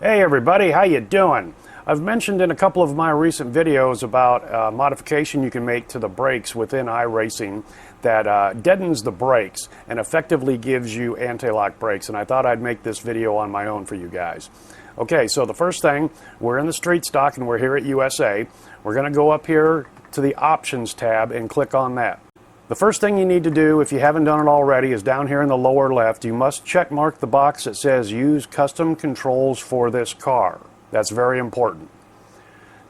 Hey everybody, how you doing? I've mentioned in a couple of my recent videos about modification you can make to the brakes within iRacing that deadens the brakes and effectively gives you anti-lock brakes, and I thought I'd make this video on my own for you guys. Okay, so the first thing, we're in the street stock and we're here at USA. We're going to go up here to the Options tab and click on that. The first thing you need to do, if you haven't done it already, is down here in the lower left, you must check mark the box that says Use Custom Controls for this car. That's very important.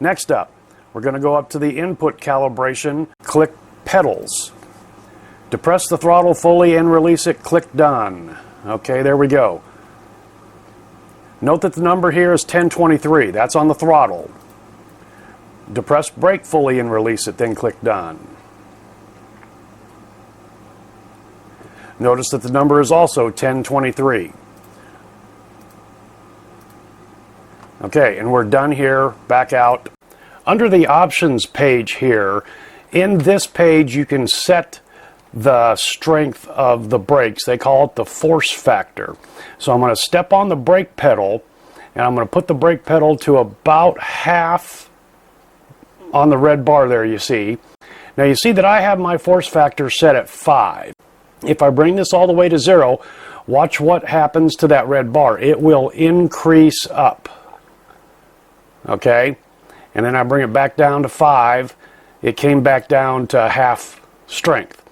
Next up, we're going to go up to the Input Calibration, click Pedals. Depress the throttle fully and release it, click Done. Okay, there we go. Note that the number here is 1023. That's on the throttle. Depress brake fully and release it, then click Done. Notice that the number is also 1023. Okay, and we're done here. Back out. Under the Options page here, in this page you can set the strength of the brakes. They call it the force factor. So I'm going to step on the brake pedal, and I'm going to put the brake pedal to about half on the red bar there, you see. Now you see that I have my force factor set at 5. If I bring this all the way to 0, watch what happens to that red bar. It will increase up. Okay? And then I bring it back down to 5. It came back down to half strength.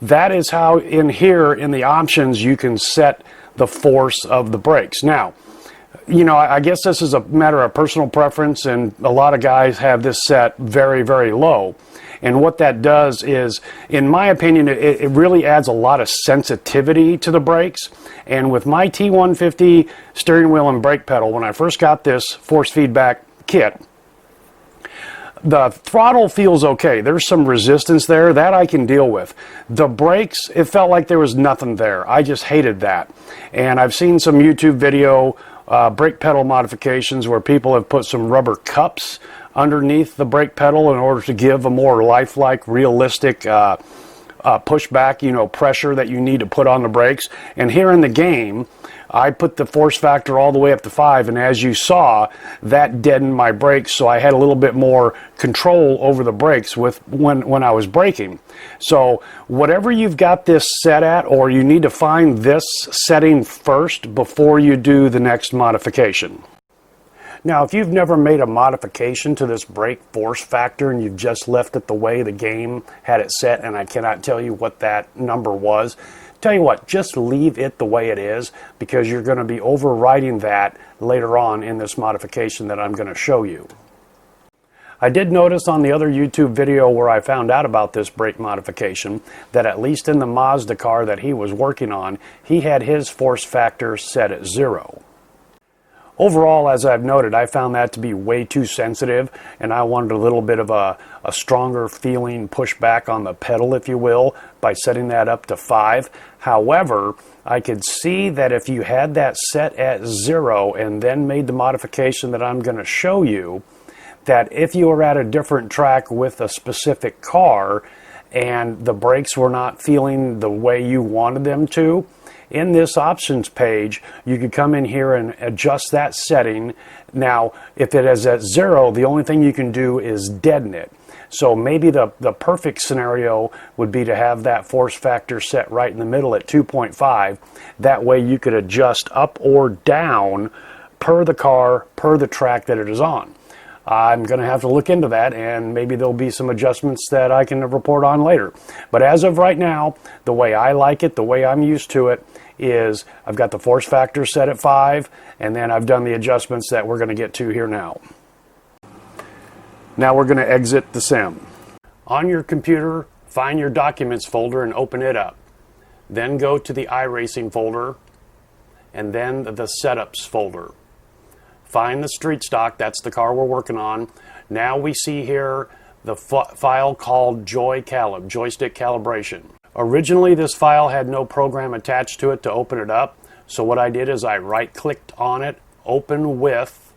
That is how in here in the options you can set the force of the brakes. Now, you know, I guess this is a matter of personal preference, and a lot of guys have this set very, very low. And what that does is, in my opinion, it really adds a lot of sensitivity to the brakes. And with my T150 steering wheel and brake pedal, when I first got this force feedback kit, the throttle feels okay. There's some resistance there that I can deal with. The brakes, it felt like there was nothing there. I just hated that. And I've seen some YouTube video brake pedal modifications where people have put some rubber cups underneath the brake pedal in order to give a more lifelike, realistic pushback, you know, pressure that you need to put on the brakes. And here in the game, I put the force factor all the way up to 5, and as you saw, that deadened my brakes, so I had a little bit more control over the brakes when I was braking. So whatever you've got this set at, or you need to find this setting first before you do the next modification. Now, if you've never made a modification to this brake force factor and you've just left it the way the game had it set, and I cannot tell you what that number was, tell you what, just leave it the way it is, because you're going to be overriding that later on in this modification that I'm going to show you. I did notice on the other YouTube video where I found out about this brake modification that at least in the Mazda car that he was working on, he had his force factor set at 0. Overall, as I've noted, I found that to be way too sensitive, and I wanted a little bit of a stronger feeling pushback on the pedal, if you will, by setting that up to 5. However, I could see that if you had that set at 0 and then made the modification that I'm going to show you, that if you were at a different track with a specific car and the brakes were not feeling the way you wanted them to, in this options page, you could come in here and adjust that setting. Now, if it is at 0, the only thing you can do is deaden it. So maybe the perfect scenario would be to have that force factor set right in the middle at 2.5. That way you could adjust up or down per the car, per the track that it is on. I'm going to have to look into that, and maybe there'll be some adjustments that I can report on later. But as of right now, the way I like it, the way I'm used to it, is I've got the force factor set at 5, and then I've done the adjustments that we're going to get to here now. Now we're going to exit the sim. On your computer, find your Documents folder and open it up. Then go to the iRacing folder, and then the Setups folder. Find the street stock, that's the car we're working on. Now we see here the file called Joystick Calibration. Originally this file had no program attached to it to open it up, so what I did is I right-clicked on it, Open With.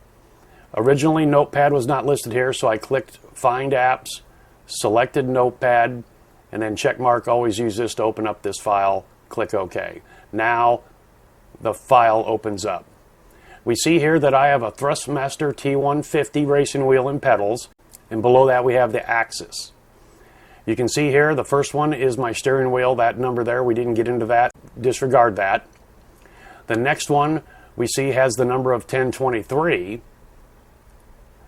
Originally Notepad was not listed here, so I clicked Find Apps, selected Notepad, and then check mark, always use this to open up this file, click OK. Now the file opens up. We see here that I have a Thrustmaster T150 racing wheel and pedals, and below that we have the axis. You can see here the first one is my steering wheel, that number there, we didn't get into that, disregard that. The next one we see has the number of 1023,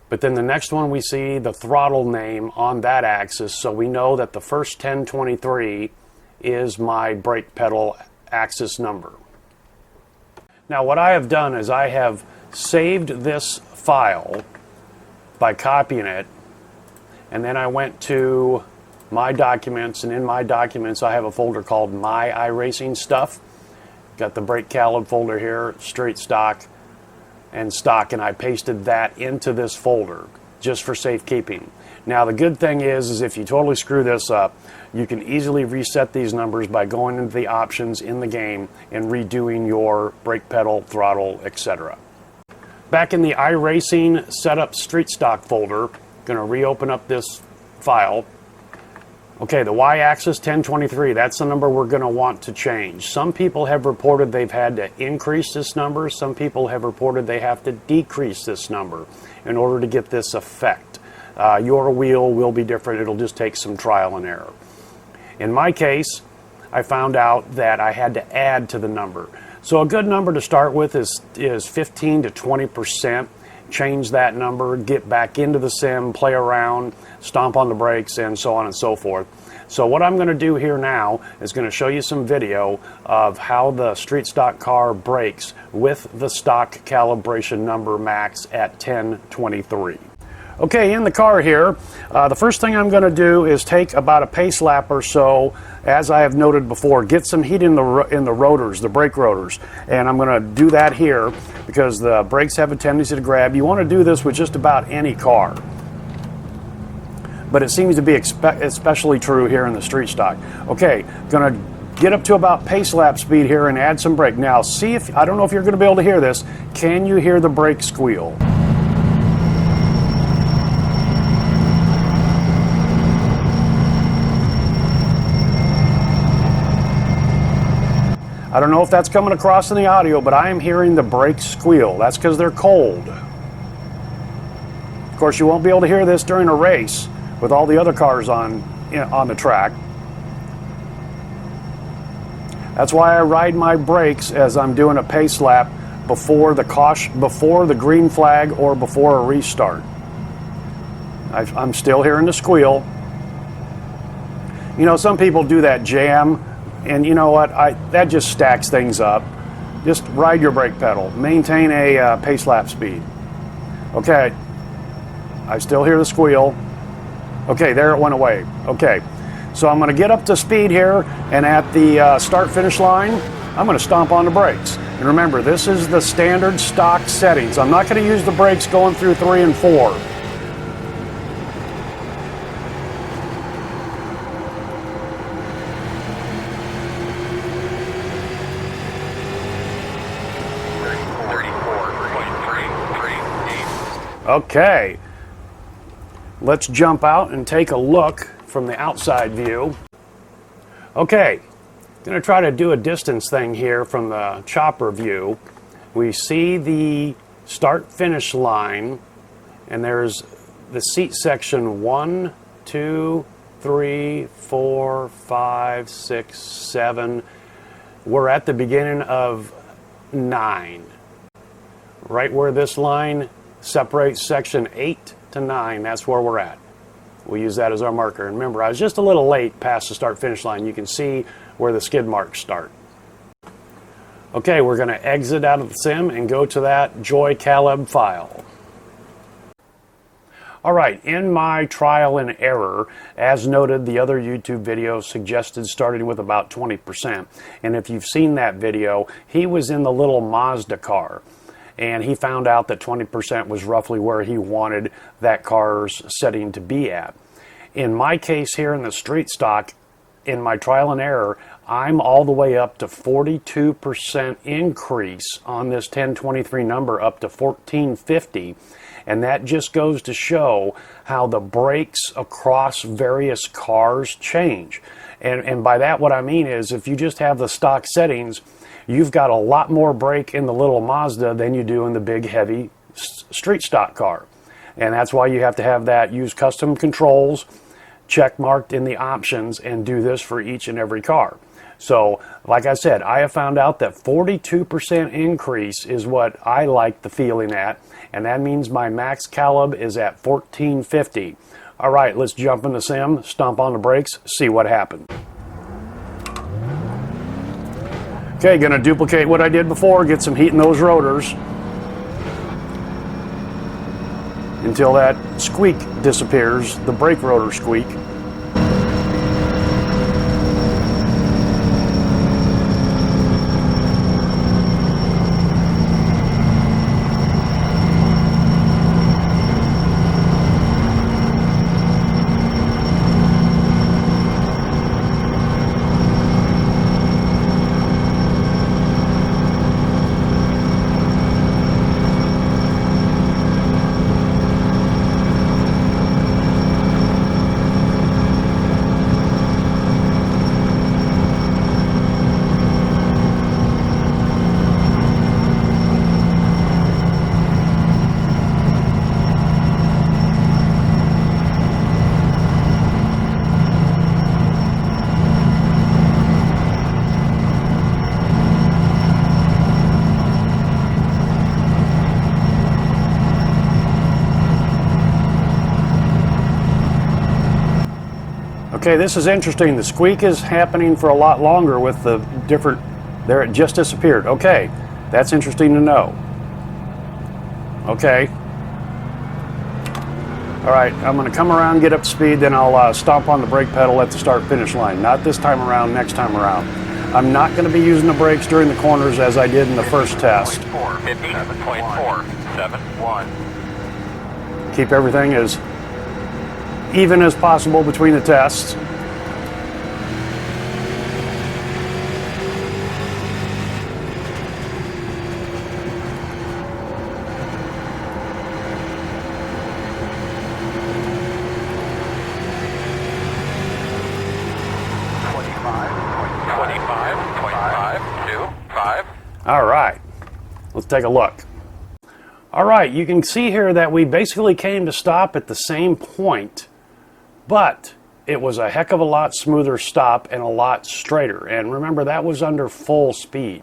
but then the next one we see the throttle name on that axis, so we know that the first 1023 is my brake pedal axis number. Now what I have done is I have saved this file by copying it, and then I went to my documents, and in my documents I have a folder called My iRacing Stuff. Got the brake calib folder here, straight stock and stock, and I pasted that into this folder just for safekeeping. Now the good thing is if you totally screw this up, you can easily reset these numbers by going into the options in the game and redoing your brake pedal, throttle, etc. Back in the iRacing Setup Street Stock folder, going to reopen up this file. Okay, the y-axis 1023, that's the number we're going to want to change. Some people have reported they've had to increase this number. Some people have reported they have to decrease this number in order to get this effect. Your wheel will be different. It'll just take some trial and error. In my case, I found out that I had to add to the number. So a good number to start with is 15 to 20%. Change that number, get back into the sim, play around, stomp on the brakes, and so on and so forth. So what I'm going to do here now is going to show you some video of how the street stock car brakes with the stock calibration number max at 1023. Okay, in the car here, the first thing I'm going to do is take about a pace lap or so, as I have noted before, get some heat in the rotors, the brake rotors, and I'm going to do that here because the brakes have a tendency to grab. You want to do this with just about any car, but it seems to be especially true here in the street stock. Okay, going to get up to about pace lap speed here and add some brake. Now see if, I don't know if you're going to be able to hear this, can you hear the brake squeal? I don't know if that's coming across in the audio, but I am hearing the brakes squeal. That's because they're cold. Of course, you won't be able to hear this during a race with all the other cars on the track. That's why I ride my brakes as I'm doing a pace lap before the green flag or before a restart. I'm still hearing the squeal. You know, some people do that jam. And you know what, that just stacks things up. Just ride your brake pedal. Maintain a pace lap speed. Okay, I still hear the squeal. Okay, there it went away. Okay, so I'm going to get up to speed here, and at the start-finish line, I'm going to stomp on the brakes. And remember, this is the standard stock settings. I'm not going to use the brakes going through 3 and 4. Okay, let's jump out and take a look from the outside view. Okay, going to try to do a distance thing here from the chopper view. We see the start-finish line, and there's the seat section 1, 2, 3, 4, 5, 6, 7. We're at the beginning of 9. Right where this line separates section 8 to 9, that's where we're at. We'll use that as our marker. And remember, I was just a little late past the start-finish line. You can see where the skid marks start. Okay, we're going to exit out of the sim and go to that Joy Calib file. All right, in my trial and error, as noted, the other YouTube video suggested starting with about 20%. And if you've seen that video, he was in the little Mazda car. And he found out that 20% was roughly where he wanted that car's setting to be at. In my case here in the street stock, in my trial and error, I'm all the way up to 42% increase on this 1023 number up to 1450. And that just goes to show how the brakes across various cars change. And by that what I mean is if you just have the stock settings, you've got a lot more brake in the little Mazda than you do in the big heavy street stock car. And that's why you have to have that use custom controls check marked in the options and do this for each and every car. So like I said, I have found out that 42% increase is what I like the feeling at, and that means my max calib is at 1450. All right, let's jump in the sim, stomp on the brakes, see what happened. Okay, gonna duplicate what I did before, get some heat in those rotors until that squeak disappears, the brake rotor squeak. Okay, this is interesting. The squeak is happening for a lot longer with the different, there it just disappeared. Okay, that's interesting to know. Okay. All right, I'm gonna come around, get up to speed, then I'll stomp on the brake pedal at the start finish line. Not this time around, next time around. I'm not gonna be using the brakes during the corners as I did in the first test. 57.471. Keep everything as even as possible between the tests. All right, let's take a look. All right, you can see here that we basically came to stop at the same point, but it was a heck of a lot smoother stop and a lot straighter. And remember, that was under full speed.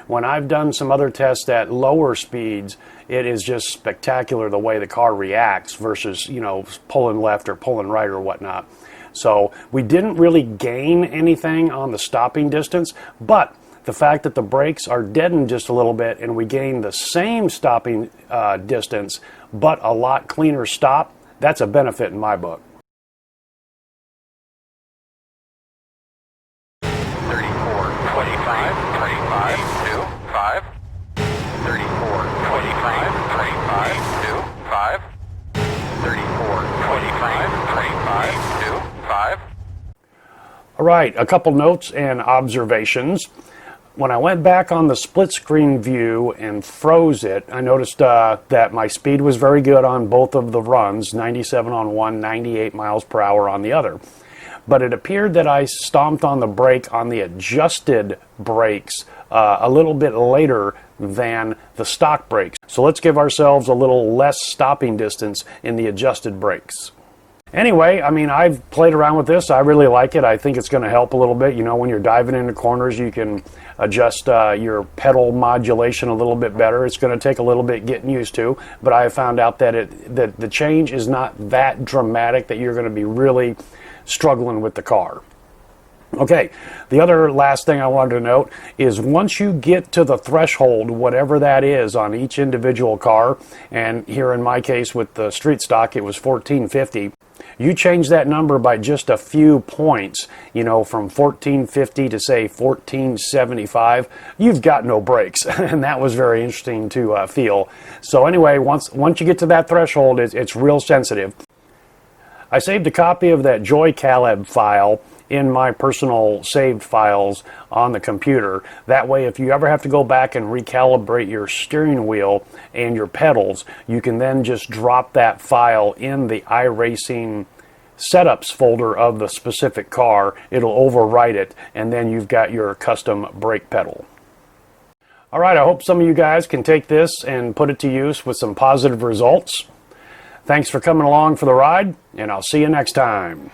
When I've done some other tests at lower speeds, it is just spectacular the way the car reacts versus, you know, pulling left or pulling right or whatnot. So we didn't really gain anything on the stopping distance, but the fact that the brakes are deadened just a little bit and we gain the same stopping distance, but a lot cleaner stop, that's a benefit in my book. 34.25, All right, a couple notes and observations. When I went back on the split screen view and froze it, I noticed that my speed was very good on both of the runs, 97 on one, 98 miles per hour on the other. But it appeared that I stomped on the brake on the adjusted brakes a little bit later than the stock brakes. So let's give ourselves a little less stopping distance in the adjusted brakes. Anyway, I mean, I've played around with this. I really like it. I think it's going to help a little bit. You know, when you're diving into corners, you can adjust your pedal modulation a little bit better. It's going to take a little bit getting used to, but I have found out that that the change is not that dramatic that you're going to be really struggling with the car. Okay, the other last thing I wanted to note is once you get to the threshold, whatever that is on each individual car, and here in my case with the street stock it was 1450, you change that number by just a few points, you know, from 1450 to say 1475, you've got no brakes. And that was very interesting to feel. So anyway, once you get to that threshold, it's real sensitive. I saved a copy of that JoyCalib file in my personal saved files on the computer. That way, if you ever have to go back and recalibrate your steering wheel and your pedals, you can then just drop that file in the iRacing setups folder of the specific car. It'll overwrite it, and then you've got your custom brake pedal. All right, I hope some of you guys can take this and put it to use with some positive results. Thanks for coming along for the ride, and I'll see you next time.